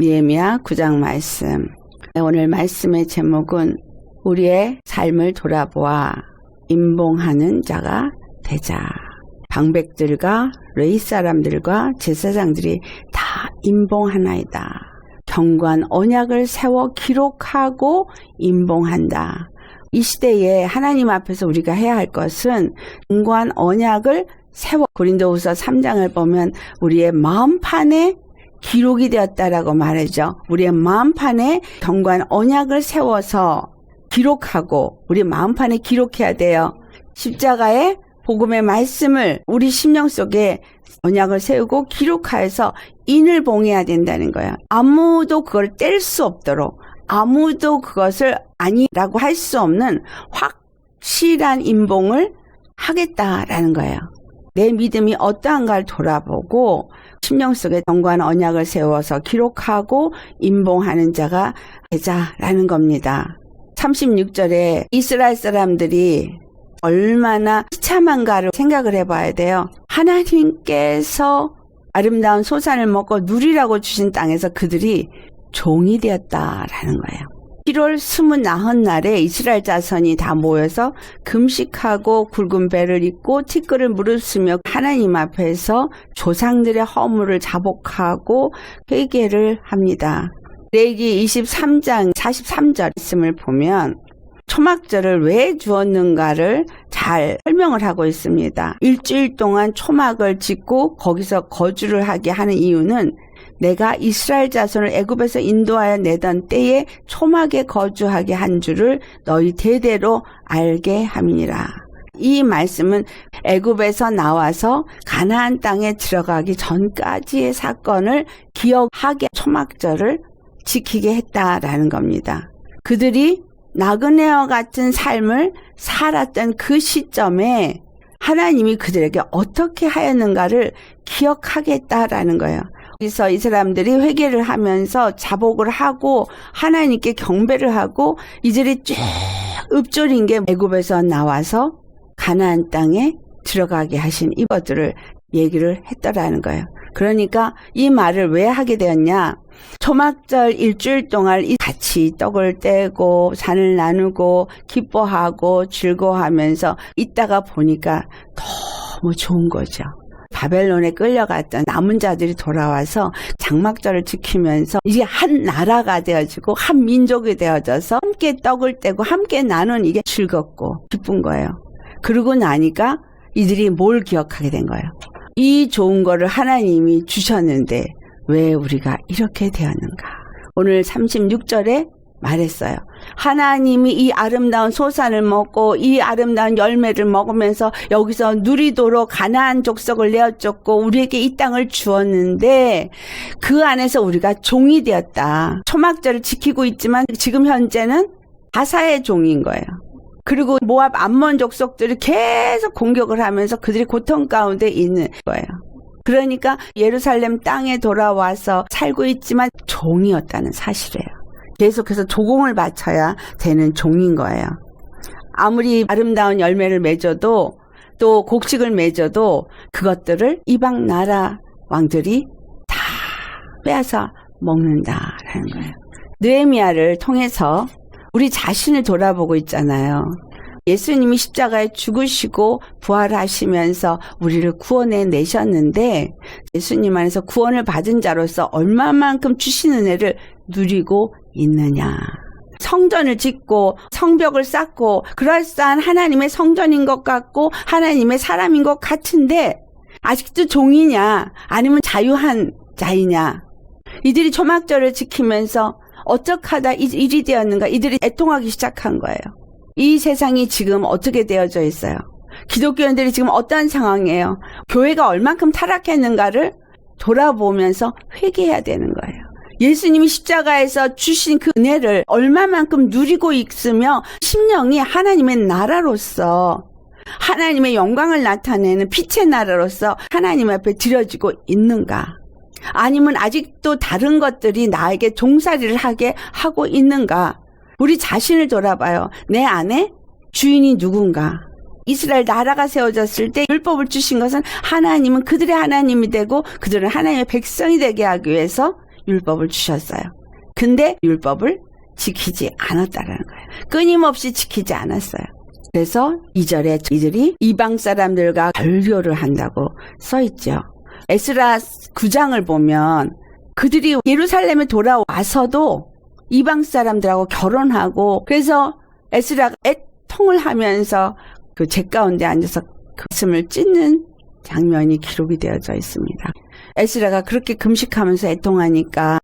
느헤미야 9장 말씀. 오늘 말씀의 제목은 우리의 삶을 돌아보아 임봉하는 자가 되자. 방백들과 레위 사람들과 제사장들이 다 임봉하나이다. 경관 언약을 세워 기록하고 임봉한다. 이 시대에 하나님 앞에서 우리가 해야 할 것은 경관 언약을 세워, 고린도후서 3장을 보면 우리의 마음판에 기록이 되었다라고 말하죠. 우리의 마음판에 경관 언약을 세워서 기록하고 우리 마음판에 기록해야 돼요. 십자가의 복음의 말씀을 우리 심령 속에 언약을 세우고 기록하여서 인을 봉해야 된다는 거예요. 아무도 그걸 뗄 수 없도록, 아무도 그것을 아니라고 할 수 없는 확실한 임봉을 하겠다라는 거예요. 내 믿음이 어떠한가를 돌아보고 심령 속에 경관 언약을 세워서 기록하고 임봉하는 자가 되자라는 겁니다. 36절에 이스라엘 사람들이 얼마나 비참한가를 생각을 해봐야 돼요. 하나님께서 아름다운 소산을 먹고 누리라고 주신 땅에서 그들이 종이 되었다라는 거예요. 7월 29날에 이스라엘 자손이 다 모여서 금식하고 굵은 배를 입고 티끌을 무릅쓰며 하나님 앞에서 조상들의 허물을 자복하고 회개를 합니다. 레위기 23장 43절 말씀을 보면 초막절을 왜 주었는가를 잘 설명을 하고 있습니다. 일주일 동안 초막을 짓고 거기서 거주를 하게 하는 이유는 내가 이스라엘 자손을 애굽에서 인도하여 내던 때에 초막에 거주하게 한 줄을 너희 대대로 알게 함이니라. 이 말씀은 애굽에서 나와서 가나안 땅에 들어가기 전까지의 사건을 기억하게 초막절을 지키게 했다라는 겁니다. 그들이 나그네와 같은 삶을 살았던 그 시점에 하나님이 그들에게 어떻게 하였는가를 기억하겠다라는 거예요. 그래서 이 사람들이 회개를 하면서 자복을 하고 하나님께 경배를 하고 이들이 쭉 읊조린 게 애굽에서 나와서 가나안 땅에 들어가게 하신 이것들을 얘기를 했더라는 거예요. 그러니까 이 말을 왜 하게 되었냐? 초막절 일주일 동안 같이 떡을 떼고 잔을 나누고 기뻐하고 즐거워하면서 있다가 보니까 너무 좋은 거죠. 바벨론에 끌려갔던 남은 자들이 돌아와서 장막절을 지키면서 이제 한 나라가 되어지고 한 민족이 되어져서 함께 떡을 떼고 함께 나눈 이게 즐겁고 기쁜 거예요. 그러고 나니까 이들이 뭘 기억하게 된 거예요? 이 좋은 거를 하나님이 주셨는데 왜 우리가 이렇게 되었는가? 오늘 36절에 말했어요. 하나님이 이 아름다운 소산을 먹고 이 아름다운 열매를 먹으면서 여기서 누리도록 가나안 족속을 내어줬고 우리에게 이 땅을 주었는데 그 안에서 우리가 종이 되었다. 초막절을 지키고 있지만 지금 현재는 바사의 종인 거예요. 그리고 모압 암몬 족속들이 계속 공격을 하면서 그들이 고통 가운데 있는 거예요. 그러니까 예루살렘 땅에 돌아와서 살고 있지만 종이었다는 사실이에요. 계속해서 조공을 바쳐야 되는 종인 거예요. 아무리 아름다운 열매를 맺어도 또 곡식을 맺어도 그것들을 이방 나라 왕들이 다 빼앗아 먹는다라는 거예요. 느헤미야를 통해서 우리 자신을 돌아보고 있잖아요. 예수님이 십자가에 죽으시고 부활하시면서 우리를 구원해 내셨는데 예수님 안에서 구원을 받은 자로서 얼마만큼 주신 은혜를 누리고 있느냐. 성전을 짓고 성벽을 쌓고 그럴싸한 하나님의 성전인 것 같고 하나님의 사람인 것 같은데 아직도 종이냐 아니면 자유한 자이냐. 이들이 초막절을 지키면서 어떻게 하다 일이 되었는가 이들이 애통하기 시작한 거예요. 이 세상이 지금 어떻게 되어져 있어요? 기독교인들이 지금 어떠한 상황이에요? 교회가 얼만큼 타락했는가를 돌아보면서 회개해야 되는 거예요. 예수님이 십자가에서 주신 그 은혜를 얼마만큼 누리고 있으며 심령이 하나님의 나라로서 하나님의 영광을 나타내는 빛의 나라로서 하나님 앞에 드려지고 있는가? 아니면 아직도 다른 것들이 나에게 종살이를 하게 하고 있는가? 우리 자신을 돌아봐요. 내 안에 주인이 누군가? 이스라엘 나라가 세워졌을 때 율법을 주신 것은 하나님은 그들의 하나님이 되고 그들은 하나님의 백성이 되게 하기 위해서 율법을 주셨어요. 근데 율법을 지키지 않았다라는 거예요. 끊임없이 지키지 않았어요. 그래서 2절에 이들이 이방 사람들과 절교를 한다고 써있죠. 에스라 9장을 보면 그들이 예루살렘에 돌아와서도 이방 사람들하고 결혼하고, 그래서 에스라가 애통을 하면서 그 제 가운데 앉아서 가슴을 찢는 장면이 기록이 되어져 있습니다. 에스라가 그렇게 금식하면서 애통하니까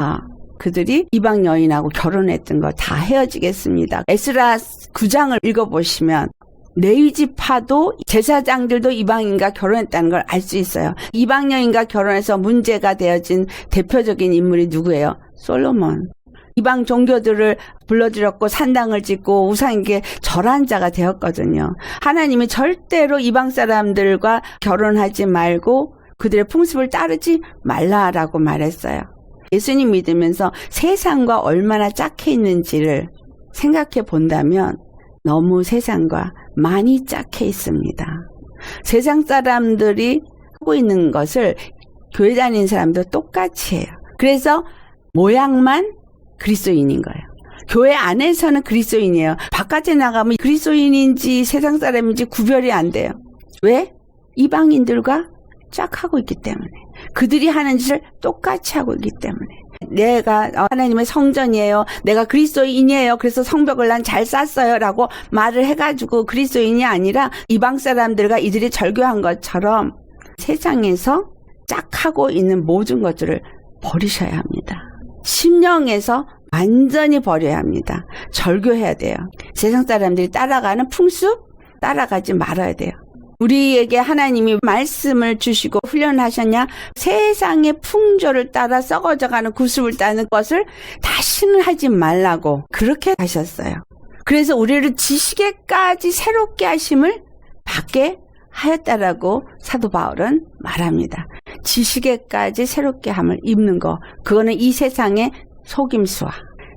그들이 이방 여인하고 결혼했던 거 다 헤어지겠습니다. 에스라 9장을 읽어보시면 레위지파도 제사장들도 이방인과 결혼했다는 걸 알 수 있어요. 이방 여인과 결혼해서 문제가 되어진 대표적인 인물이 누구예요? 솔로몬. 이방 종교들을 불러들였고 산당을 짓고 우상에게 절한 자가 되었거든요. 하나님이 절대로 이방 사람들과 결혼하지 말고 그들의 풍습을 따르지 말라라고 말했어요. 예수님 믿으면서 세상과 얼마나 짝해 있는지를 생각해 본다면 너무 세상과 많이 짝해 있습니다. 세상 사람들이 하고 있는 것을 교회 다니는 사람도 똑같이 해요. 그래서 모양만 그리스도인인 거예요. 교회 안에서는 그리스도인이에요. 바깥에 나가면 그리스도인인지 세상 사람인지 구별이 안 돼요. 왜? 이방인들과 짝하고 있기 때문에. 그들이 하는 짓을 똑같이 하고 있기 때문에. 내가 하나님의 성전이에요. 내가 그리스도인이에요. 그래서 성벽을 난 잘 쌌어요. 라고 말을 해가지고 그리스도인이 아니라 이방 사람들과 이들이 절교한 것처럼 세상에서 짝하고 있는 모든 것들을 버리셔야 합니다. 심령에서 완전히 버려야 합니다. 절교해야 돼요. 세상 사람들이 따라가는 풍습 따라가지 말아야 돼요. 우리에게 하나님이 말씀을 주시고 훈련하셨냐? 세상의 풍조를 따라 썩어져가는 구습을 따는 것을 다시는 하지 말라고 그렇게 하셨어요. 그래서 우리를 지식에까지 새롭게 하심을 받게 하였다라고 사도 바울은 말합니다. 지식에까지 새롭게 함을 입는 거, 그거는 이 세상의 속임수와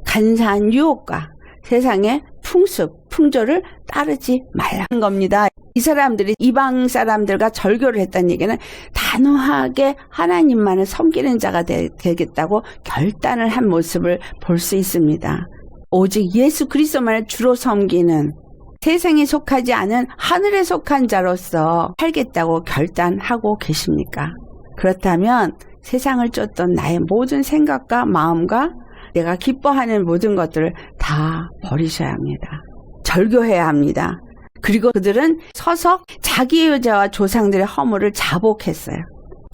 간사한 유혹과 세상의 풍습, 풍조를 따르지 말라는 겁니다. 이 사람들이 이방 사람들과 절교를 했다는 얘기는 단호하게 하나님만을 섬기는 자가 되겠다고 결단을 한 모습을 볼 수 있습니다. 오직 예수 그리스도만을 주로 섬기는 세상에 속하지 않은 하늘에 속한 자로서 살겠다고 결단하고 계십니까? 그렇다면 세상을 쫓던 나의 모든 생각과 마음과 내가 기뻐하는 모든 것들을 다 버리셔야 합니다. 절교해야 합니다. 그리고 그들은 서서 자기의 여자와 조상들의 허물을 자복했어요.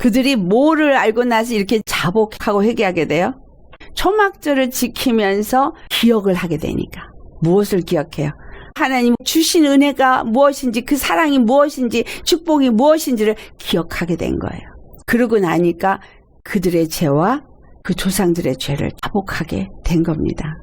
그들이 뭐를 알고 나서 이렇게 자복하고 회개하게 돼요? 초막절을 지키면서 기억을 하게 되니까. 무엇을 기억해요? 하나님 주신 은혜가 무엇인지, 그 사랑이 무엇인지, 축복이 무엇인지를 기억하게 된 거예요. 그러고 나니까 그들의 죄와 그 조상들의 죄를 자복하게 된 겁니다.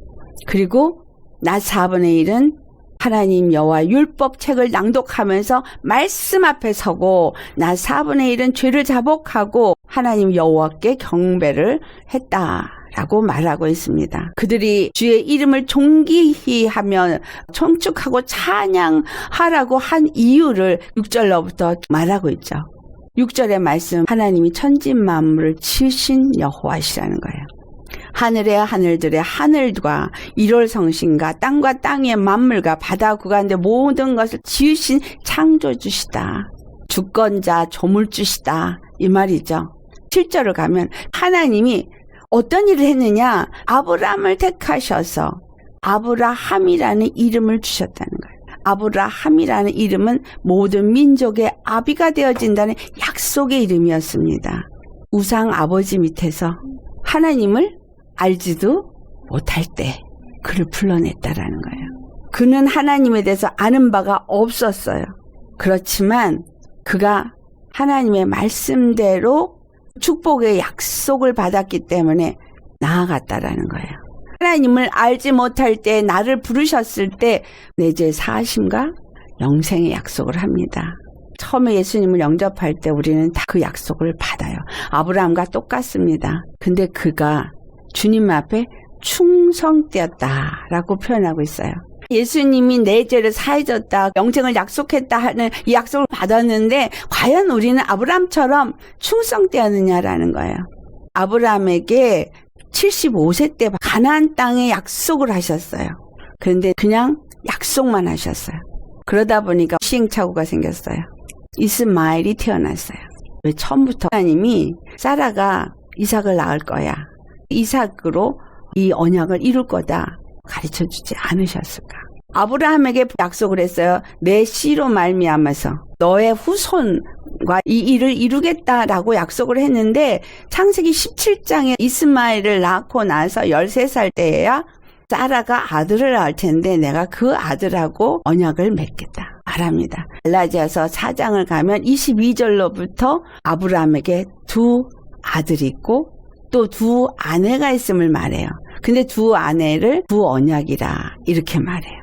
그리고 낮 4분의 1은 하나님 여호와 율법 책을 낭독하면서 말씀 앞에 서고 낮 4분의 1은 죄를 자복하고 하나님 여호와께 경배를 했다라고 말하고 있습니다. 그들이 주의 이름을 존귀히 하며 청축하고 찬양하라고 한 이유를 6절로부터 말하고 있죠. 6절의 말씀, 하나님이 천지 만물을 지으신 여호와시라는 거예요. 하늘의 하늘들의 하늘과 일월성신과 땅과 땅의 만물과 바다 구간의 모든 것을 지으신 창조주시다. 주권자 조물주시다. 이 말이죠. 7절을 가면 하나님이 어떤 일을 했느냐? 아브라함을 택하셔서 아브라함이라는 이름을 주셨다는 거예요. 아브라함이라는 이름은 모든 민족의 아비가 되어진다는 약속의 이름이었습니다. 우상 아버지 밑에서 하나님을 알지도 못할 때 그를 불러냈다라는 거예요. 그는 하나님에 대해서 아는 바가 없었어요. 그렇지만 그가 하나님의 말씀대로 축복의 약속을 받았기 때문에 나아갔다라는 거예요. 하나님을 알지 못할 때 나를 부르셨을 때 내 죄 사하심과 영생의 약속을 합니다. 처음에 예수님을 영접할 때 우리는 다 그 약속을 받아요. 아브라함과 똑같습니다. 근데 그가 주님 앞에 충성되었다라고 표현하고 있어요. 예수님이 내 죄를 사해줬다, 영생을 약속했다 하는 이 약속을 받았는데 과연 우리는 아브라함처럼 충성되었느냐라는 거예요. 아브라함에게 75세 때 가나안 땅에 약속을 하셨어요. 그런데 그냥 약속만 하셨어요. 그러다 보니까 시행착오가 생겼어요. 이스마엘이 태어났어요. 왜 처음부터 하나님이 사라가 이삭을 낳을 거야, 이삭으로 이 언약을 이룰 거다 가르쳐주지 않으셨을까? 아브라함에게 약속을 했어요. 내 씨로 말미암아서 너의 후손과 이 일을 이루겠다라고 약속을 했는데 창세기 17장에 이스마엘을 낳고 나서 13살 때에야 사라가 아들을 낳을 텐데 내가 그 아들하고 언약을 맺겠다 말합니다. 갈라디아서 4장을 가면 22절로부터 아브라함에게 두 아들이 있고 또 두 아내가 있음을 말해요. 근데 두 아내를 두 언약이라 이렇게 말해요.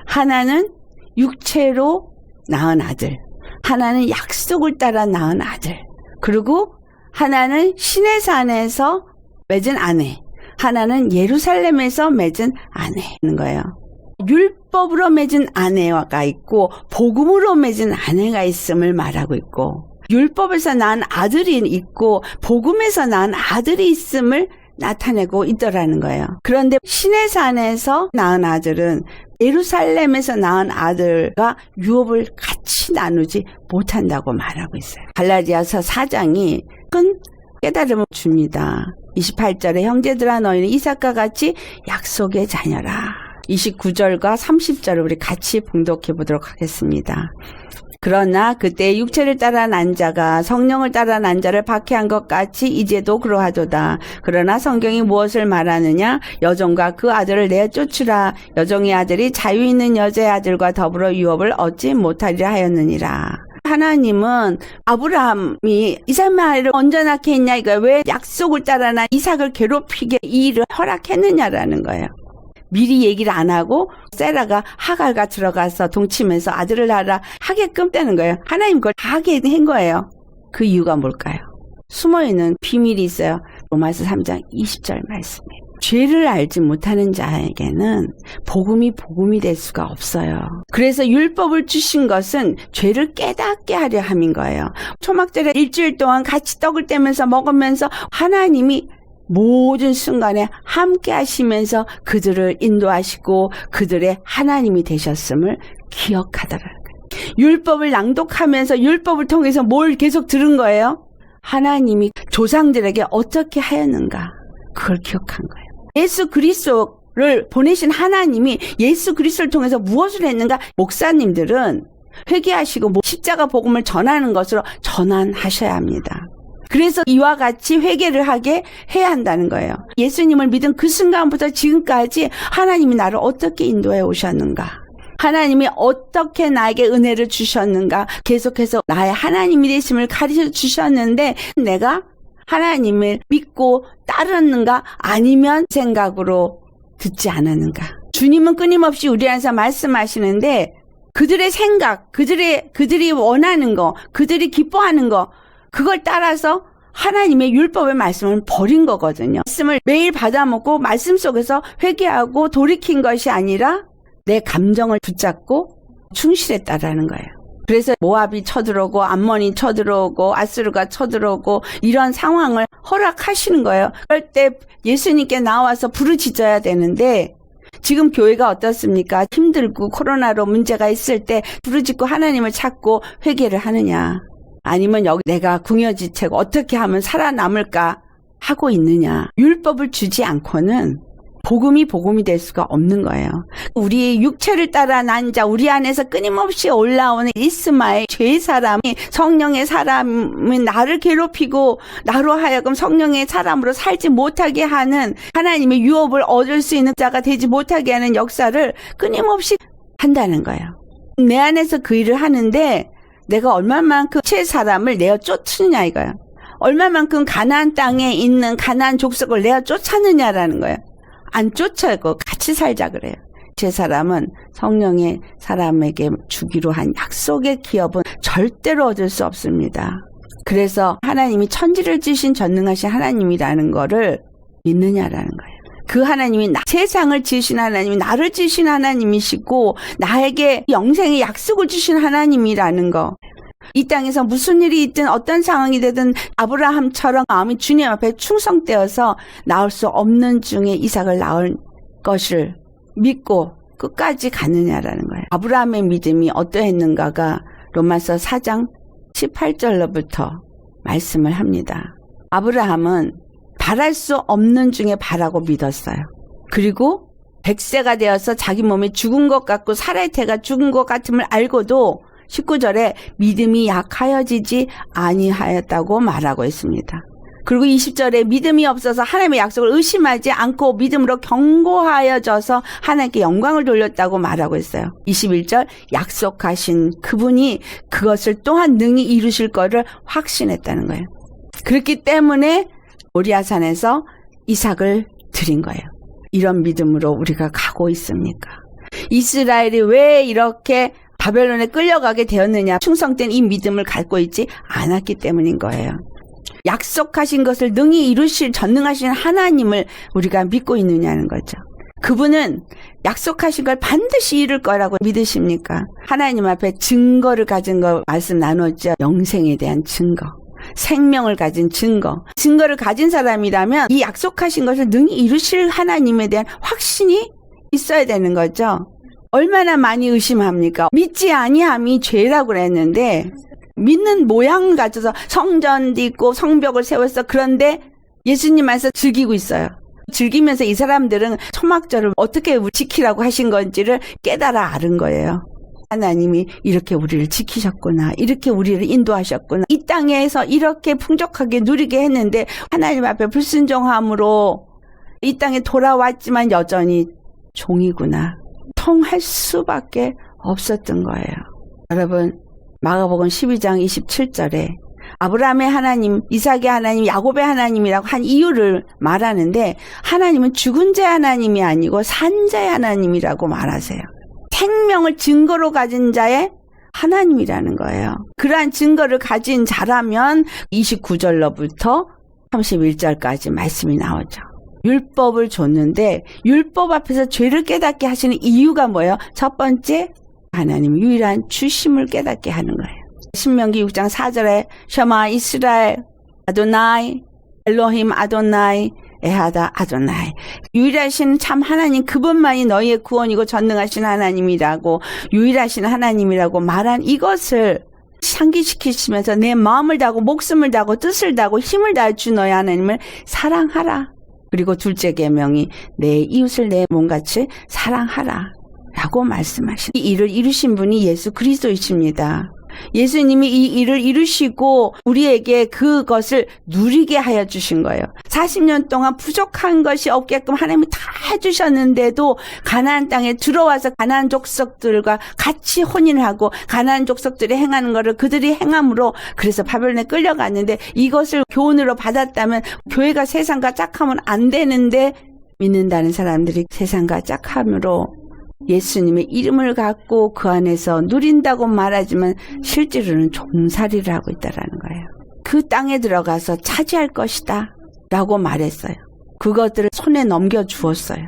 하나는 육체로 낳은 아들, 하나는 약속을 따라 낳은 아들, 그리고 하나는 시내산에서 맺은 아내, 하나는 예루살렘에서 맺은 아내인 거예요. 율법으로 맺은 아내가 있고 복음으로 맺은 아내가 있음을 말하고 있고, 율법에서 낳은 아들이 있고 복음에서 낳은 아들이 있음을 나타내고 있더라는 거예요. 그런데 시내산에서 낳은 아들은 예루살렘에서 낳은 아들과 유업을 같이 나누지 못한다고 말하고 있어요. 갈라디아서 4장이 큰 깨달음을 줍니다. 28절에 형제들아 너희는 이삭과 같이 약속의 자녀라. 29절과 30절을 우리 같이 봉독해 보도록 하겠습니다. 그러나 그때 육체를 따라 난 자가 성령을 따라 난 자를 박해한 것 같이 이제도 그러하도다. 그러나 성경이 무엇을 말하느냐? 여종과 그 아들을 내쫓으라. 여종의 아들이 자유 있는 여자의 아들과 더불어 유업을 얻지 못하리라 하였느니라. 하나님은 아브라함이 이스마엘을 언제 낳게 했냐 이거예요. 왜 약속을 따라 난 이삭을 괴롭히게 이 일을 허락했느냐라는 거예요. 미리 얘기를 안 하고 세라가 하갈과 들어가서 동치면서 아들을 낳으라 하게끔 되는 거예요. 하나님 그걸 다 하게 한 거예요. 그 이유가 뭘까요? 숨어있는 비밀이 있어요. 로마서 3장 20절 말씀에 죄를 알지 못하는 자에게는 복음이 될 수가 없어요. 그래서 율법을 주신 것은 죄를 깨닫게 하려 함인 거예요. 초막절에 일주일 동안 같이 떡을 떼면서 먹으면서 하나님이 모든 순간에 함께 하시면서 그들을 인도하시고 그들의 하나님이 되셨음을 기억하더라는 거예요. 율법을 낭독하면서 율법을 통해서 뭘 계속 들은 거예요? 하나님이 조상들에게 어떻게 하였는가, 그걸 기억한 거예요. 예수 그리스도를 보내신 하나님이 예수 그리스도를 통해서 무엇을 했는가, 목사님들은 회개하시고 십자가 복음을 전하는 것으로 전환하셔야 합니다. 그래서 이와 같이 회개를 하게 해야 한다는 거예요. 예수님을 믿은 그 순간부터 지금까지 하나님이 나를 어떻게 인도해 오셨는가, 하나님이 어떻게 나에게 은혜를 주셨는가, 계속해서 나의 하나님이 되심을 가르쳐 주셨는데 내가 하나님을 믿고 따르는가 아니면 생각으로 듣지 않았는가. 주님은 끊임없이 우리 안에서 말씀하시는데 그들의 생각, 그들이 원하는 거, 그들이 기뻐하는 거, 그걸 따라서 하나님의 율법의 말씀을 버린 거거든요. 말씀을 매일 받아먹고 말씀 속에서 회개하고 돌이킨 것이 아니라 내 감정을 붙잡고 충실했다라는 거예요. 그래서 모압이 쳐들어오고 암몬이 쳐들어오고 아수르가 쳐들어오고 이런 상황을 허락하시는 거예요. 그럴 때 예수님께 나와서 부르짖어야 되는데 지금 교회가 어떻습니까? 힘들고 코로나로 문제가 있을 때 부르짖고 하나님을 찾고 회개를 하느냐, 아니면 여기 내가 궁여지채고 어떻게 하면 살아남을까 하고 있느냐. 율법을 주지 않고는 복음이 될 수가 없는 거예요. 우리의 육체를 따라 난 자, 우리 안에서 끊임없이 올라오는 이스마엘 죄의 사람이, 성령의 사람은 나를 괴롭히고 나로 하여금 성령의 사람으로 살지 못하게 하는, 하나님의 유업을 얻을 수 있는 자가 되지 못하게 하는 역사를 끊임없이 한다는 거예요. 내 안에서 그 일을 하는데 내가 얼마만큼 죄의 사람을 내어 쫓느냐 이거예요. 얼마만큼 가나안 땅에 있는 가나안 족속을 내어 쫓았느냐라는 거예요. 안 쫓아고 같이 살자 그래요. 제 사람은 성령의 사람에게 주기로 한 약속의 기업은 절대로 얻을 수 없습니다. 그래서 하나님이 천지를 지으신 전능하신 하나님이라는 거를 믿느냐라는 거예요. 그 하나님이 세상을 지으신 하나님이 나를 지으신 하나님이시고 나에게 영생의 약속을 주신 하나님이라는 거. 이 땅에서 무슨 일이 있든 어떤 상황이 되든 아브라함처럼 마음이 주님 앞에 충성되어서 낳을 수 없는 중에 이삭을 낳을 것을 믿고 끝까지 가느냐라는 거예요. 아브라함의 믿음이 어떠했는가가 로마서 4장 18절로부터 말씀을 합니다. 아브라함은 바랄 수 없는 중에 바라고 믿었어요. 그리고 100세가 되어서 자기 몸이 죽은 것 같고 사라의 태가 죽은 것 같음을 알고도 19절에 믿음이 약하여지지 아니하였다고 말하고 있습니다. 그리고 20절에 믿음이 없어서 하나님의 약속을 의심하지 않고 믿음으로 견고하여져서 하나님께 영광을 돌렸다고 말하고 있어요. 21절 약속하신 그분이 그것을 또한 능히 이루실 거를 확신했다는 거예요. 그렇기 때문에 모리아산에서 이삭을 드린 거예요. 이런 믿음으로 우리가 가고 있습니까? 이스라엘이 왜 이렇게 바벨론에 끌려가게 되었느냐? 충성된 이 믿음을 갖고 있지 않았기 때문인 거예요. 약속하신 것을 능히 이루실 전능하신 하나님을 우리가 믿고 있느냐는 거죠. 그분은 약속하신 걸 반드시 이룰 거라고 믿으십니까? 하나님 앞에 증거를 가진 거 말씀 나눴죠. 영생에 대한 증거, 생명을 가진 증거를 가진 사람이라면 이 약속하신 것을 능히 이루실 하나님에 대한 확신이 있어야 되는 거죠. 얼마나 많이 의심합니까? 믿지 아니함이 죄라고 그랬는데 믿는 모양을 가져서 성전도 있고 성벽을 세웠어. 그런데 예수님 안에서 즐기고 있어요. 즐기면서 이 사람들은 초막절을 어떻게 지키라고 하신 건지를 깨달아 알은 거예요. 하나님이 이렇게 우리를 지키셨구나. 이렇게 우리를 인도하셨구나. 이 땅에서 이렇게 풍족하게 누리게 했는데 하나님 앞에 불순종함으로 이 땅에 돌아왔지만 여전히 종이구나. 통할 수밖에 없었던 거예요. 여러분, 마가복음 12장 27절에 아브라함의 하나님, 이삭의 하나님, 야곱의 하나님이라고 한 이유를 말하는데 하나님은 죽은 자 하나님이 아니고 산 자의 하나님이라고 말하세요. 생명을 증거로 가진 자의 하나님이라는 거예요. 그러한 증거를 가진 자라면 29절로부터 31절까지 말씀이 나오죠. 율법을 줬는데 율법 앞에서 죄를 깨닫게 하시는 이유가 뭐예요? 첫 번째, 하나님 유일한 주심을 깨닫게 하는 거예요. 신명기 6장 4절에 셔마 이스라엘 아도나이 엘로힘 아도나이 에하다 아도나이, 유일하신 참 하나님 그분만이 너희의 구원이고 전능하신 하나님이라고, 유일하신 하나님이라고 말한 이것을 상기시키시면서 내 마음을 다하고 목숨을 다하고 뜻을 다하고 힘을 다해 주 너희 하나님을 사랑하라. 그리고 둘째 계명이 내 이웃을 내 몸같이 사랑하라 라고 말씀하신, 이 일을 이루신 분이 예수 그리스도이십니다. 예수님이 이 일을 이루시고 우리에게 그것을 누리게 하여 주신 거예요. 40년 동안 부족한 것이 없게끔 하나님이 다 해주셨는데도 가나안 땅에 들어와서 가나안 족속들과 같이 혼인을 하고 가나안 족속들이 행하는 것을 그들이 행함으로, 그래서 바벨론에 끌려갔는데 이것을 교훈으로 받았다면 교회가 세상과 짝하면 안 되는데 믿는다는 사람들이 세상과 짝함으로 예수님의 이름을 갖고 그 안에서 누린다고 말하지만 실제로는 종살이를 하고 있다라는 거예요. 그 땅에 들어가서 차지할 것이다 라고 말했어요. 그것들을 손에 넘겨주었어요.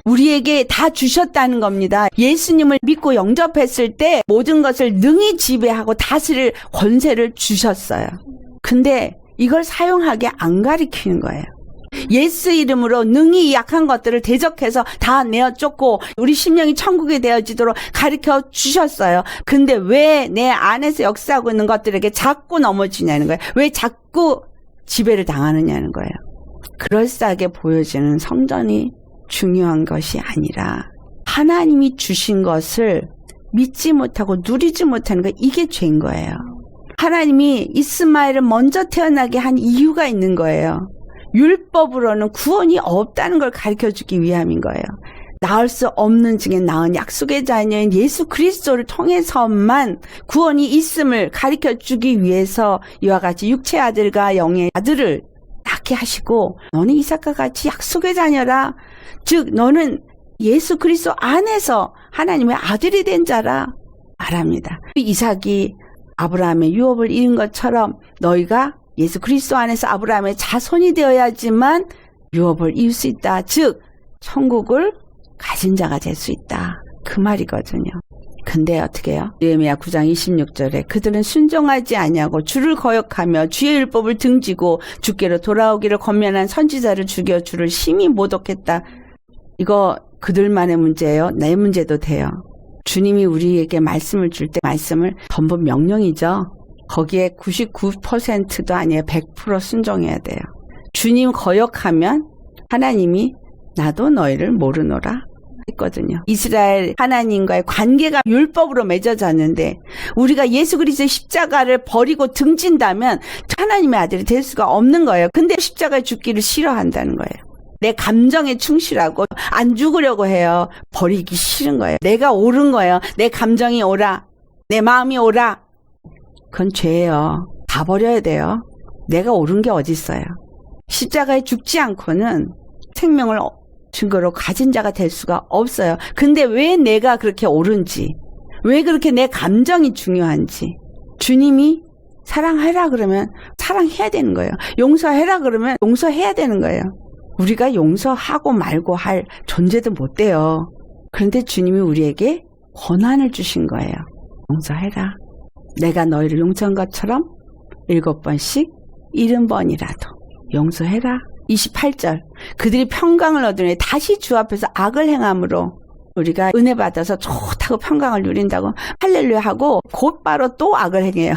우리에게 다 주셨다는 겁니다. 예수님을 믿고 영접했을 때 모든 것을 능히 지배하고 다스릴 권세를 주셨어요. 근데 이걸 사용하게 안 가리키는 거예요. 예수 이름으로 능히 약한 것들을 대적해서 다 내어 쫓고 우리 심령이 천국이 되어지도록 가르쳐 주셨어요. 근데 왜 내 안에서 역사하고 있는 것들에게 자꾸 넘어지냐는 거예요. 왜 자꾸 지배를 당하느냐는 거예요. 그럴싸하게 보여지는 성전이 중요한 것이 아니라 하나님이 주신 것을 믿지 못하고 누리지 못하는 거, 이게 죄인 거예요. 하나님이 이스마엘을 먼저 태어나게 한 이유가 있는 거예요. 율법으로는 구원이 없다는 걸 가르쳐주기 위함인 거예요. 낳을 수 없는 중에 낳은 약속의 자녀인 예수 그리스도를 통해서만 구원이 있음을 가르쳐주기 위해서 이와 같이 육체의 아들과 영의 아들을 낳게 하시고, 너는 이삭과 같이 약속의 자녀라, 즉 너는 예수 그리스도 안에서 하나님의 아들이 된 자라 말합니다. 이삭이 아브라함의 유업을 이룬 것처럼 너희가 예수 그리스도 안에서 아브라함의 자손이 되어야지만 유업을 이룰 수 있다. 즉 천국을 가진 자가 될 수 있다. 그 말이거든요. 근데 어떻게 해요? 느헤미야 9장 26절에 그들은 순종하지 아니하고 주를 거역하며 주의 율법을 등지고 주께로 돌아오기를 권면한 선지자를 죽여 주를 심히 모독했다. 이거 그들만의 문제예요. 내 문제도 돼요. 주님이 우리에게 말씀을 줄 때 말씀을 전부 명령이죠. 거기에 99%도 아니에요. 100% 순종해야 돼요. 주님 거역하면 하나님이 나도 너희를 모르노라 했거든요. 이스라엘 하나님과의 관계가 율법으로 맺어졌는데 우리가 예수 그리스도의 십자가를 버리고 등진다면 하나님의 아들이 될 수가 없는 거예요. 근데 십자가에 죽기를 싫어한다는 거예요. 내 감정에 충실하고 안 죽으려고 해요. 버리기 싫은 거예요. 내가 옳은 거예요. 내 감정이 옳아. 내 마음이 옳아. 그건 죄예요. 다 버려야 돼요. 내가 옳은 게 어디 있어요. 십자가에 죽지 않고는 생명을 증거로 가진 자가 될 수가 없어요. 근데 왜 내가 그렇게 옳은지, 왜 그렇게 내 감정이 중요한지, 주님이 사랑해라 그러면 사랑해야 되는 거예요. 용서해라 그러면 용서해야 되는 거예요. 우리가 용서하고 말고 할 존재도 못 돼요. 그런데 주님이 우리에게 권한을 주신 거예요. 용서해라. 내가 너희를 용서한 것처럼 7번씩 70번이라도 용서해라. 28절 그들이 평강을 얻으니 다시 주 앞에서 악을 행함으로 우리가 은혜 받아서 좋다고 평강을 누린다고 할렐루야 하고 곧바로 또 악을 행해요.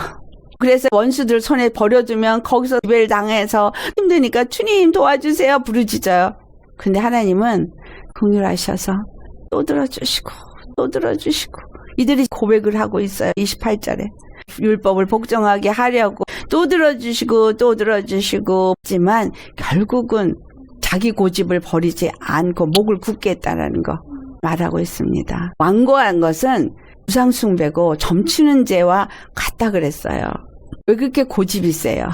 그래서 원수들 손에 버려두면 거기서 지배를 당해서 힘드니까 주님 도와주세요 부르짖어요. 근데 하나님은 긍휼하셔서 또 들어주시고 또 들어주시고 이들이 고백을 하고 있어요. 28절에 율법을 복종하게 하려고 또 들어주시고 또 들어주시고 하지만 결국은 자기 고집을 버리지 않고 목을 굳게 했다는 거 말하고 있습니다. 완고한 것은 우상숭배고 점치는 죄와 같다 그랬어요. 왜 그렇게 고집이 세요?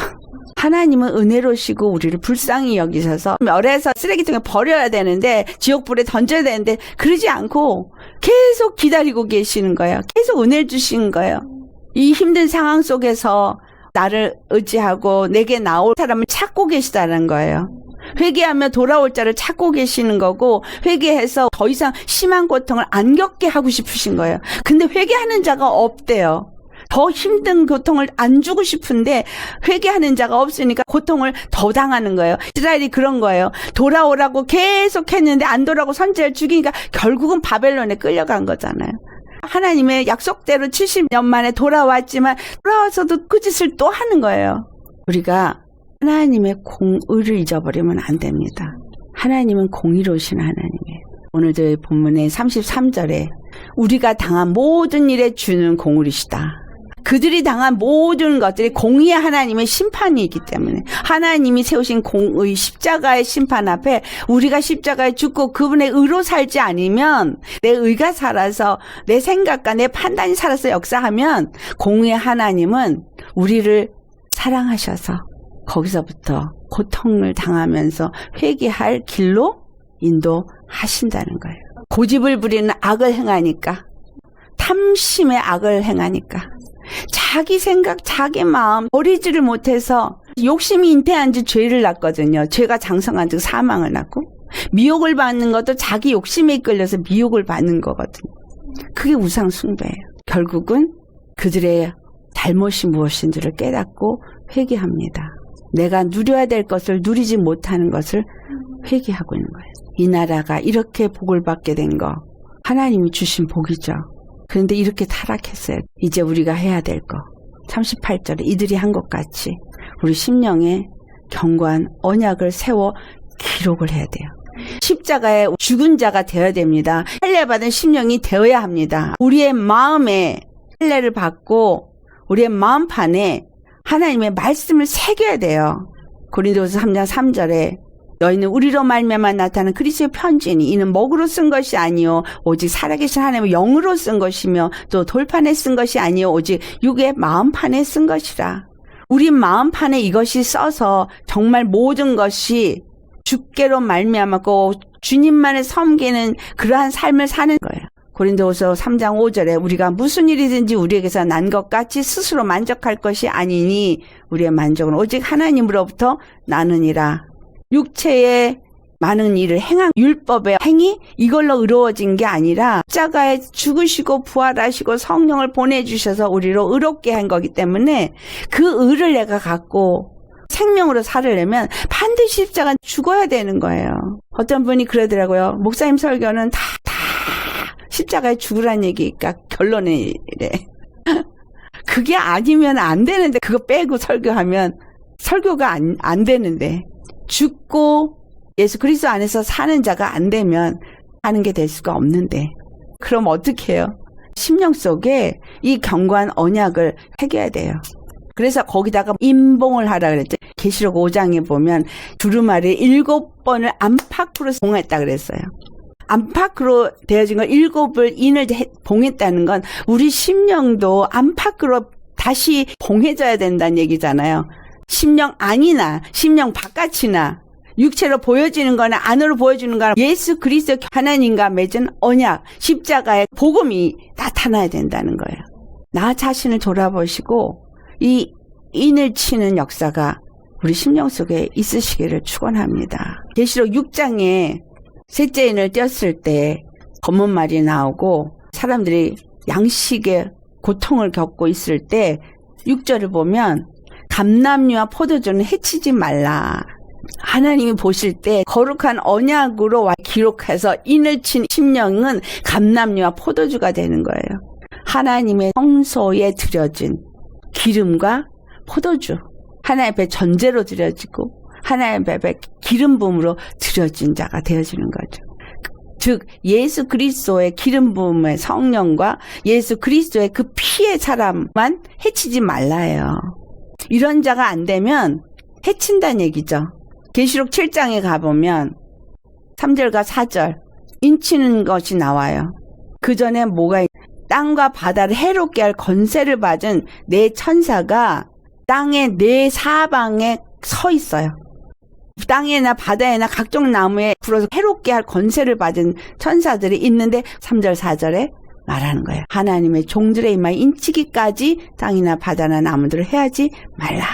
하나님은 은혜로시고 우리를 불쌍히 여기셔서 멸해서 쓰레기통에 버려야 되는데 지옥불에 던져야 되는데 그러지 않고 계속 기다리고 계시는 거예요. 계속 은혜를 주시는 거예요. 이 힘든 상황 속에서 나를 의지하고 내게 나올 사람을 찾고 계시다는 거예요. 회개하며 돌아올 자를 찾고 계시는 거고 회개해서 더 이상 심한 고통을 안 겪게 하고 싶으신 거예요. 근데 회개하는 자가 없대요. 더 힘든 고통을 안 주고 싶은데 회개하는 자가 없으니까 고통을 더 당하는 거예요. 이스라엘이 그런 거예요. 돌아오라고 계속 했는데 안 돌아오고 선지자를 죽이니까 결국은 바벨론에 끌려간 거잖아요. 하나님의 약속대로 70년 만에 돌아왔지만 돌아와서도 그 짓을 또 하는 거예요. 우리가 하나님의 공의를 잊어버리면 안 됩니다. 하나님은 공의로우신 하나님이에요. 오늘도 본문의 33절에 우리가 당한 모든 일에 주는 공의이시다. 그들이 당한 모든 것들이 공의의 하나님의 심판이기 때문에 하나님이 세우신 공의 십자가의 심판 앞에 우리가 십자가에 죽고 그분의 의로 살지 않으면 내 의가 살아서 내 생각과 내 판단이 살아서 역사하면 공의의 하나님은 우리를 사랑하셔서 거기서부터 고통을 당하면서 회개할 길로 인도하신다는 거예요. 고집을 부리는 악을 행하니까 탐심의 악을 행하니까 자기 생각, 자기 마음 버리지를 못해서 욕심이 잉태한 지 죄를 낳거든요. 죄가 장성한 즉 사망을 낳고 미혹을 받는 것도 자기 욕심에 이끌려서 미혹을 받는 거거든요. 그게 우상 숭배예요. 결국은 그들의 잘못이 무엇인지를 깨닫고 회개합니다. 내가 누려야 될 것을 누리지 못하는 것을 회개하고 있는 거예요. 이 나라가 이렇게 복을 받게 된 거 하나님이 주신 복이죠. 그런데 이렇게 타락했어요. 이제 우리가 해야 될 거 38절에 이들이 한 것 같이 우리 심령에 견고한 언약을 세워 기록을 해야 돼요. 십자가에 죽은 자가 되어야 됩니다. 할례받은 심령이 되어야 합니다. 우리의 마음에 할례를 받고 우리의 마음판에 하나님의 말씀을 새겨야 돼요. 고린도후서 3장 3절에 너희는 우리로 말미암아 나타나는 그리스도의 편지니 이는 먹으로 쓴 것이 아니요 오직 살아계신 하나님의 영으로 쓴 것이며 또 돌판에 쓴 것이 아니요 오직 육의 마음판에 쓴 것이라. 우리 마음판에 이것이 써서 정말 모든 것이 주께로 말미암았고 주님만을 섬기는 그러한 삶을 사는 거예요. 고린도후서 3장 5절에 우리가 무슨 일이든지 우리에게서 난 것 같이 스스로 만족할 것이 아니니 우리의 만족은 오직 하나님으로부터 나느니라. 육체의 많은 일을 행한 율법의 행위 이걸로 의로워진 게 아니라 십자가에 죽으시고 부활하시고 성령을 보내주셔서 우리로 의롭게 한 거기 때문에 그 의를 내가 갖고 생명으로 살으려면 반드시 십자가 죽어야 되는 거예요. 어떤 분이 그러더라고요. 목사님 설교는 다 십자가에 죽으란 얘기니까 결론은 이래. 그게 아니면 안 되는데 그거 빼고 설교하면 설교가 안 되는데 죽고 예수 그리스도 안에서 사는 자가 안 되면 하는 게 될 수가 없는데 그럼 어떻게 해요? 심령 속에 이 견고한 언약을 새겨야 돼요. 그래서 거기다가 임봉을 하라 그랬죠. 계시록 5장에 보면 두루마리 7번을 안팎으로 봉했다 그랬어요. 안팎으로 되어진 걸 7을 인을 봉했다는 건 우리 심령도 안팎으로 다시 봉해져야 된다는 얘기잖아요. 심령 안이나 심령 바깥이나 육체로 보여지는 거나 안으로 보여지는 거나 예수 그리스도 하나님과 맺은 언약, 십자가의 복음이 나타나야 된다는 거예요. 나 자신을 돌아보시고 이 인을 치는 역사가 우리 심령 속에 있으시기를 축원합니다. 계시록 6장에 셋째 인을 띄었을 때 검은 말이 나오고 사람들이 양식의 고통을 겪고 있을 때 6절을 보면 감람류와 포도주는 해치지 말라. 하나님이 보실 때 거룩한 언약으로 기록해서 인을 친 심령은 감람류와 포도주가 되는 거예요. 하나님의 성소에 드려진 기름과 포도주, 하나님 앞에 전제로 드려지고 하나님 앞에 기름 부음으로 드려진 자가 되어지는 거죠. 즉 예수 그리스도의 기름 부음의 성령과 예수 그리스도의 그 피의 사람만 해치지 말라요. 이런 자가 안 되면 해친다는 얘기죠. 계시록 7장에 가보면 3절과 4절 인치는 것이 나와요. 그 전에 뭐가 땅과 바다를 해롭게 할 권세를 받은 네 천사가 땅의 네 사방에 서 있어요. 땅에나 바다에나 각종 나무에 불어서 해롭게 할 권세를 받은 천사들이 있는데 3절 4절에 말하는 거예요. 하나님의 종들의 임하에 인치기까지 땅이나 바다나 나무들을 해하지 말라.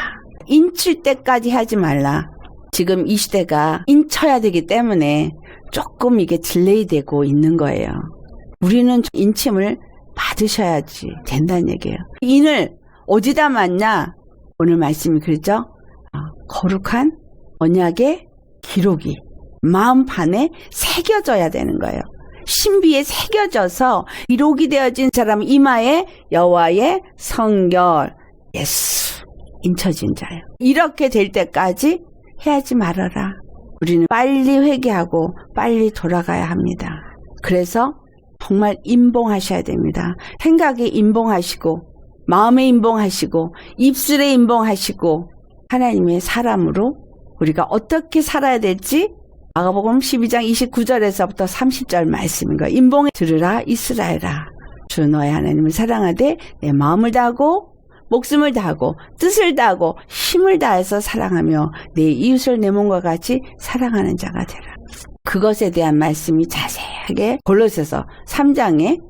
인칠 때까지 하지 말라. 지금 이 시대가 인쳐야 되기 때문에 조금 이게 딜레이 되고 있는 거예요. 우리는 인침을 받으셔야지 된다는 얘기예요. 인을 어디다 맞냐? 오늘 말씀이 그러죠? 거룩한 언약의 기록이 마음판에 새겨져야 되는 거예요. 신비에 새겨져서 기록이 되어진 사람 이마에 여호와의 성결 예수 인쳐진 자예요. 이렇게 될 때까지 해하지 말아라. 우리는 빨리 회개하고 빨리 돌아가야 합니다. 그래서 정말 임봉하셔야 됩니다. 생각에 임봉하시고 마음에 임봉하시고 입술에 임봉하시고 하나님의 사람으로 우리가 어떻게 살아야 될지 마가복음 12장 29절에서부터 30절 말씀인 거예요. 임봉에 들으라 이스라엘아. 주 너의 하나님을 사랑하되 내 마음을 다하고 목숨을 다하고 뜻을 다하고 힘을 다해서 사랑하며 내 이웃을 내 몸과 같이 사랑하는 자가 되라. 그것에 대한 말씀이 자세하게 골로새서 3장에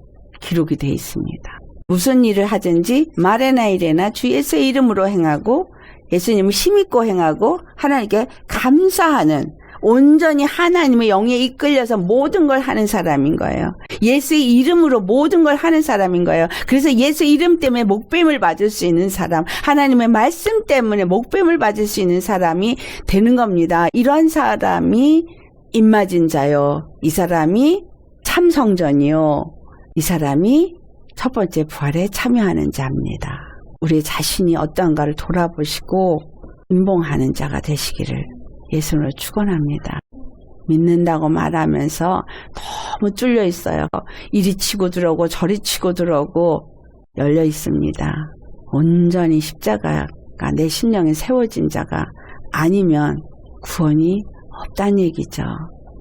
기록이 되어 있습니다. 무슨 일을 하든지 말에나 이래나 주 예수의 이름으로 행하고 예수님을 힘입고 행하고 하나님께 감사하는 온전히 하나님의 영에 이끌려서 모든 걸 하는 사람인 거예요. 예수의 이름으로 모든 걸 하는 사람인 거예요. 그래서 예수 이름 때문에 목뱀을 맞을 수 있는 사람, 하나님의 말씀 때문에 목뱀을 맞을 수 있는 사람이 되는 겁니다. 이러한 사람이 입맞은 자요. 이 사람이 참성전이요. 이 사람이 첫 번째 부활에 참여하는 자입니다. 우리 자신이 어떠한가를 돌아보시고 임봉하는 자가 되시기를 예수님으로 축원합니다. 믿는다고 말하면서 너무 뚫려 있어요. 이리 치고 들어오고 저리 치고 들어오고 열려 있습니다. 온전히 십자가가 내 심령에 세워진 자가 아니면 구원이 없다는 얘기죠.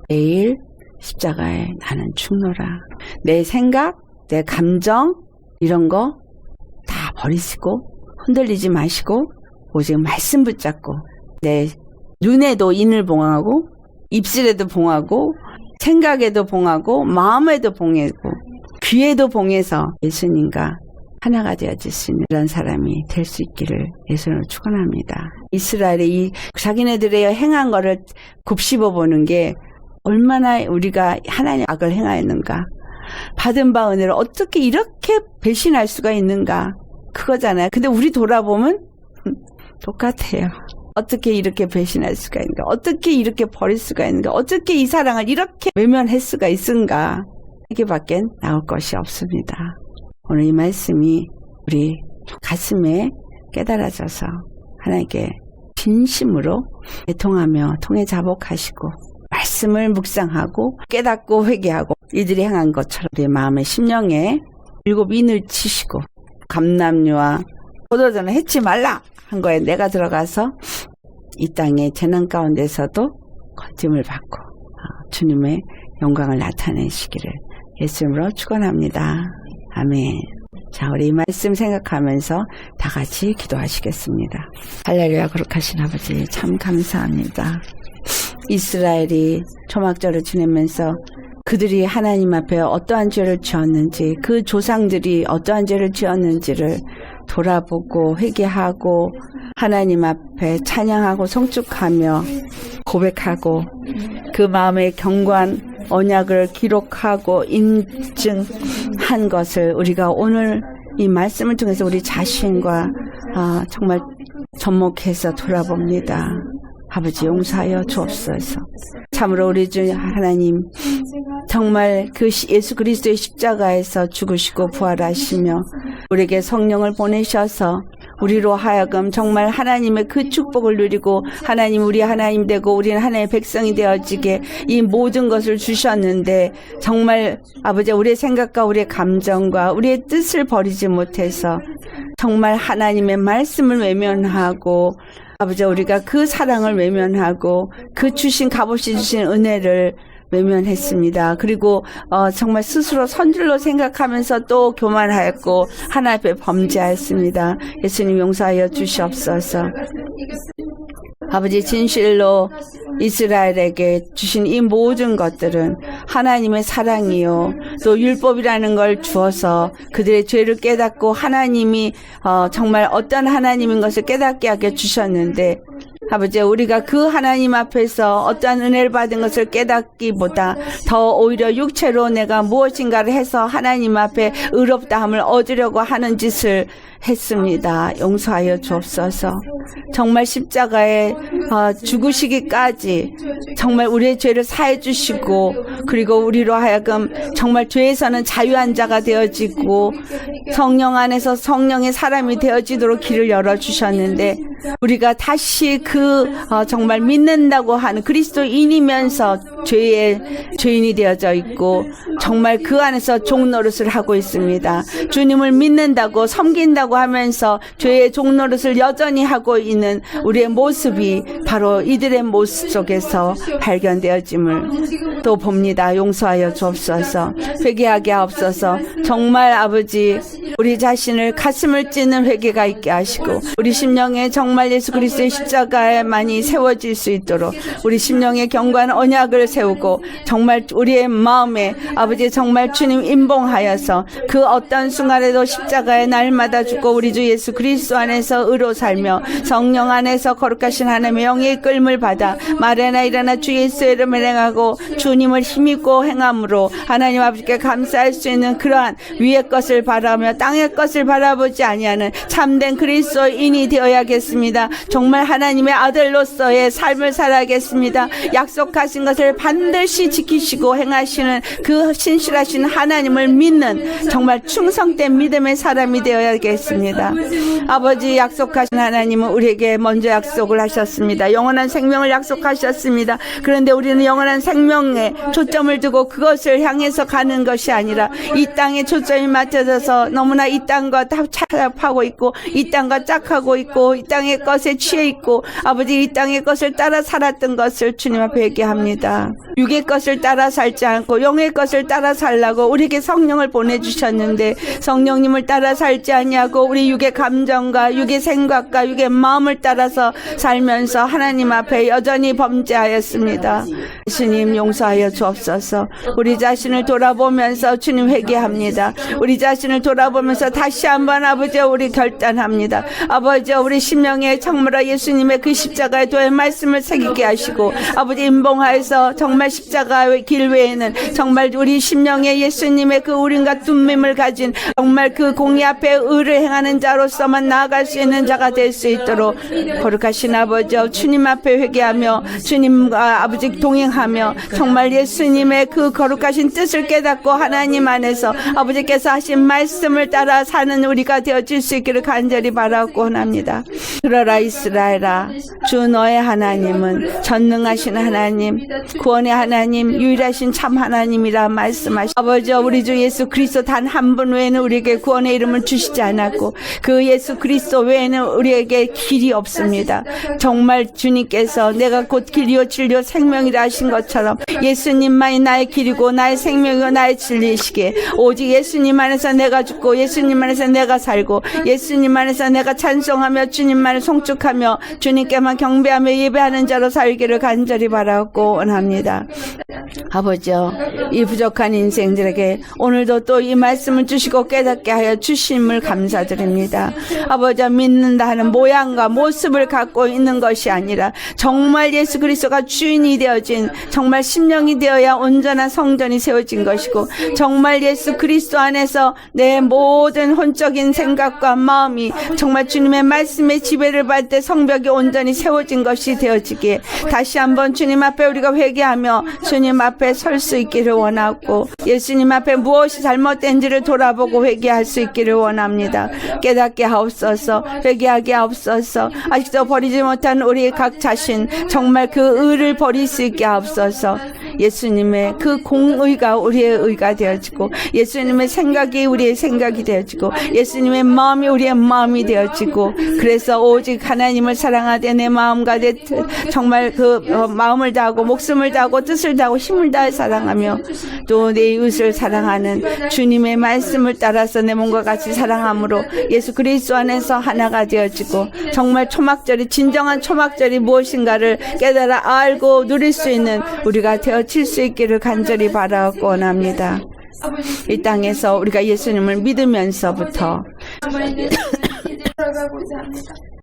매일 십자가에 나는 죽노라. 내 생각, 내 감정 이런 거 다 버리시고 흔들리지 마시고 오직 말씀 붙잡고 내 눈에도 인을 봉하고 입술에도 봉하고 생각에도 봉하고 마음에도 봉하고 귀에도 봉해서 예수님과 하나가 되어질 수 있는 그런 사람이 될 수 있기를 예수님으로 축원합니다. 이스라엘이 이 자기네들의 행한 거를 곱씹어 보는 게 얼마나 우리가 하나님의 악을 행하였는가, 받은 바 은혜를 어떻게 이렇게 배신할 수가 있는가, 그거잖아요. 근데 우리 돌아보면 똑같아요. 어떻게 이렇게 배신할 수가 있는가, 어떻게 이렇게 버릴 수가 있는가, 어떻게 이 사랑을 이렇게 외면할 수가 있은가, 이게밖에 나올 것이 없습니다. 오늘 이 말씀이 우리 가슴에 깨달아져서 하나님께 진심으로 애통하며 통해 자복하시고 말씀을 묵상하고 깨닫고 회개하고 이들이 행한 것처럼 우리 마음의 심령에 7인을 치시고 감람류와 포도전을 해치 말라 한 거에 내가 들어가서 이 땅의 재난 가운데서도 건짐을 받고 주님의 영광을 나타내시기를 예수님으로 축원합니다. 아멘. 자, 우리 이 말씀 생각하면서 다 같이 기도하시겠습니다. 할렐루야. 거룩하신 아버지 참 감사합니다. 이스라엘이 초막절을 지내면서 그들이 하나님 앞에 어떠한 죄를 지었는지, 그 조상들이 어떠한 죄를 지었는지를 돌아보고 회개하고 하나님 앞에 찬양하고 송축하며 고백하고 그 마음의 견고한 언약을 기록하고 인증한 것을 우리가 오늘 이 말씀을 통해서 우리 자신과 정말 접목해서 돌아봅니다. 아버지 용서하여 주옵소서. 참으로 우리 주 하나님 정말 그 예수 그리스도의 십자가에서 죽으시고 부활하시며 우리에게 성령을 보내셔서 우리로 하여금 정말 하나님의 그 축복을 누리고 하나님 우리 하나님 되고 우리는 하나님의 백성이 되어지게 이 모든 것을 주셨는데 정말 아버지 우리의 생각과 우리의 감정과 우리의 뜻을 버리지 못해서 정말 하나님의 말씀을 외면하고 아버지 우리가 그 사랑을 외면하고 그 주신 값없이 주신 은혜를 외면했습니다. 그리고 정말 스스로 선줄로 생각하면서 또 교만하였고 하나님 앞에 범죄하였습니다. 예수님 용서하여 주시옵소서. 아버지 진실로 이스라엘에게 주신 이 모든 것들은 하나님의 사랑이요 또 율법이라는 걸 주어서 그들의 죄를 깨닫고 하나님이 정말 어떤 하나님인 것을 깨닫게 하게 주셨는데 아버지 우리가 그 하나님 앞에서 어떠한 은혜를 받은 것을 깨닫기보다 더 오히려 육체로 내가 무엇인가를 해서 하나님 앞에 의롭다함을 얻으려고 하는 짓을 했습니다. 용서하여 주옵소서. 정말 십자가에 죽으시기까지 정말 우리의 죄를 사해 주시고 그리고 우리로 하여금 정말 죄에서는 자유한 자가 되어지고 성령 안에서 성령의 사람이 되어지도록 길을 열어주셨는데 우리가 다시 그 정말 믿는다고 하는 그리스도인이면서 죄의 죄인이 되어져 있고 정말 그 안에서 종노릇을 하고 있습니다. 주님을 믿는다고 섬긴다고 하면서 죄의 종노릇을 여전히 하고 있는 우리의 모습이 바로 이들의 모습 속에서 발견되어짐을 또 봅니다. 용서하여 주옵소서. 회개하게 하옵소서. 정말 아버지 우리 자신을 가슴을 찢는 회개가 있게 하시고 우리 심령에 정말 예수 그리스도의 십자가에 많이 세워질 수 있도록 우리 심령에 견고한 언약을 세우고 정말 우리의 마음에 아버지 정말 주님 인봉하여서 그 어떤 순간에도 십자가에 날마다 죽고 우리 주 예수 그리스도 안에서 의로 살며 성령 안에서 거룩하신 하나님의 영의 이끌림을 받아 말에나 일어나 주 예수의 이름을 행하고 주님을 힘입고 행함으로 하나님 아버지께 감사할 수 있는 그러한 위의 것을 바라며 땅의 것을 바라보지 아니하는 참된 그리스도인이 되어야겠습니다. 정말 하나님의 아들로서의 삶을 살아야겠습니다. 약속하신 것을 반드시 지키시고 행하시는 그 신실하신 하나님을 믿는 정말 충성된 믿음의 사람이 되어야겠습니다. 아버지 약속하신 하나님은 우리에게 먼저 약속을 하셨습니다. 영원한 생명을 약속하셨습니다. 그런데 우리는 영원한 생명에 초점을 두고 그것을 향해서 가는 것이 아니라 이 땅에 초점이 맞춰져서 너무나 이 땅과 타협하고 있고 이 땅과 짝하고 있고 이 땅의 것에 취해 있고 아버지 이 땅의 것을 따라 살았던 것을 주님 앞에 얘기합니다. 육의 것을 따라 살지 않고 영의 것을 따라 살라고 우리에게 성령을 보내주셨는데 성령님을 따라 살지 아니하고 우리 육의 감정과 육의 생각과 육의 마음을 따라서 살면서 하나님 앞에 여전히 범죄하였습니다. 주님 용서하여 주옵소서. 우리 자신을 돌아보면서 주님 회개합니다. 우리 자신을 돌아보면서 바라보면서 다시 한번 아버지 우리 결단합니다. 아버지 우리 심령에 정말로 예수님의 그 십자가의 도의 말씀을 새기게 하시고 아버지 임봉하여서 정말 십자가의 길 외에는 정말 우리 심령에 예수님의 그 우린과 둠밈을 가진 정말 그 공의 앞에 의를 행하는 자로서만 나아갈 수 있는 자가 될 수 있도록 거룩하신 아버지 주님 앞에 회개하며 주님과 아버지 동행하며 정말 예수님의 그 거룩하신 뜻을 깨닫고 하나님 안에서 아버지께서 하신 말씀을 따라 사는 우리가 되어질 수 있기를 간절히 바라고 원합니다. 그러라 이스라엘아, 주 너의 하나님은 전능하신 하나님, 구원의 하나님, 유일하신 참 하나님이라 말씀하시고 아버지 우리 주 예수 그리스도 단 한 분 외에는 우리에게 구원의 이름을 주시지 않았고 그 예수 그리스도 외에는 우리에게 길이 없습니다. 정말 주님께서 내가 곧 길이요 진리요 생명이라 하신 것처럼 예수님만이 나의 길이고 나의 생명이고 나의 진리이시기에 오직 예수님 안에서 내가 죽고 예수님 안에서 내가 살고 예수님 안에서 내가 찬송하며 주님만을 송축하며 주님께만 경배하며 예배하는 자로 살기를 간절히 바라고 원합니다. 아버지요, 이 부족한 인생들에게 오늘도 또 이 말씀을 주시고 깨닫게 하여 주심을 감사드립니다. 아버지 믿는다 하는 모양과 모습을 갖고 있는 것이 아니라 정말 예수 그리스도가 주인이 되어진 정말 심령이 되어야 온전한 성전이 세워진 것이고 정말 예수 그리스도 안에서 내 모든 혼적인 생각과 마음이 정말 주님의 말씀에 지배를 받을 때 성벽이 온전히 세워진 것이 되어지기에 다시 한번 주님 앞에 우리가 회개하며 주님 앞에 설 수 있기를 원하고 예수님 앞에 무엇이 잘못된지를 돌아보고 회개할 수 있기를 원합니다. 깨닫게 하옵소서. 회개하게 하옵소서. 아직도 버리지 못한 우리 각 자신 정말 그 의를 버릴 수 있게 하옵소서. 예수님의 그 공의가 우리의 의가 되어지고 예수님의 생각이 우리의 생각이 되어지고 예수님의 마음이 우리의 마음이 되어지고 그래서 오직 하나님을 사랑하되 내 마음과 내 정말 그 마음을 다하고 목숨을 다하고 뜻을 다하고 힘을 다해 사랑하며 또 내 이웃을 사랑하는 주님의 말씀을 따라서 내 몸과 같이 사랑함으로 예수 그리스도 안에서 하나가 되어지고 정말 초막절이 진정한 초막절이 무엇인가를 깨달아 알고 누릴 수 있는 우리가 되어질 수 있기를 간절히 바라고 원합니다. 이 땅에서 우리가 예수님을 믿으면서부터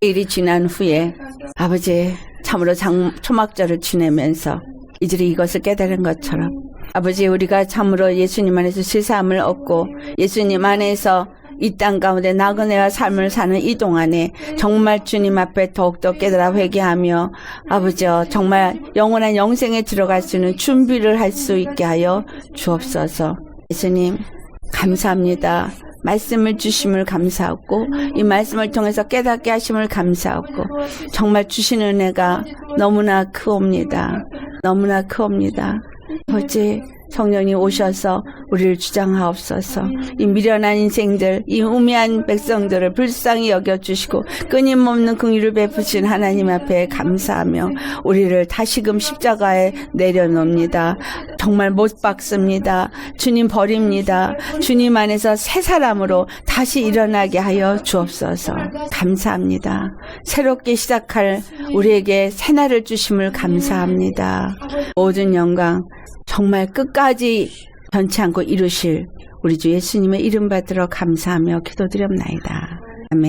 일이 지난 후에 아버지 참으로 초막절을 지내면서 이들이 이것을 깨달은 것처럼 아버지 우리가 참으로 예수님 안에서 실사함을 얻고 예수님 안에서 이 땅 가운데 나그네와 삶을 사는 이 동안에 정말 주님 앞에 더욱더 깨달아 회개하며 아버지 정말 영원한 영생에 들어갈 수 있는 준비를 할 수 있게 하여 주옵소서. 예수님 감사합니다. 말씀을 주심을 감사하고 이 말씀을 통해서 깨닫게 하심을 감사하고 정말 주신 은혜가 너무나 크옵니다. 너무나 크옵니다. 아버지 성령이 오셔서 우리를 주장하옵소서. 이 미련한 인생들, 이 우매한 백성들을 불쌍히 여겨주시고 끊임없는 긍휼을 베푸신 하나님 앞에 감사하며 우리를 다시금 십자가에 내려놓습니다. 정말 못 박습니다. 주님 버립니다. 주님 안에서 새 사람으로 다시 일어나게 하여 주옵소서. 감사합니다. 새롭게 시작할 우리에게 새날을 주심을 감사합니다. 모든 영광 정말 끝까지 변치 않고 이루실 우리 주 예수님의 이름 받들어 감사하며 기도드렸나이다.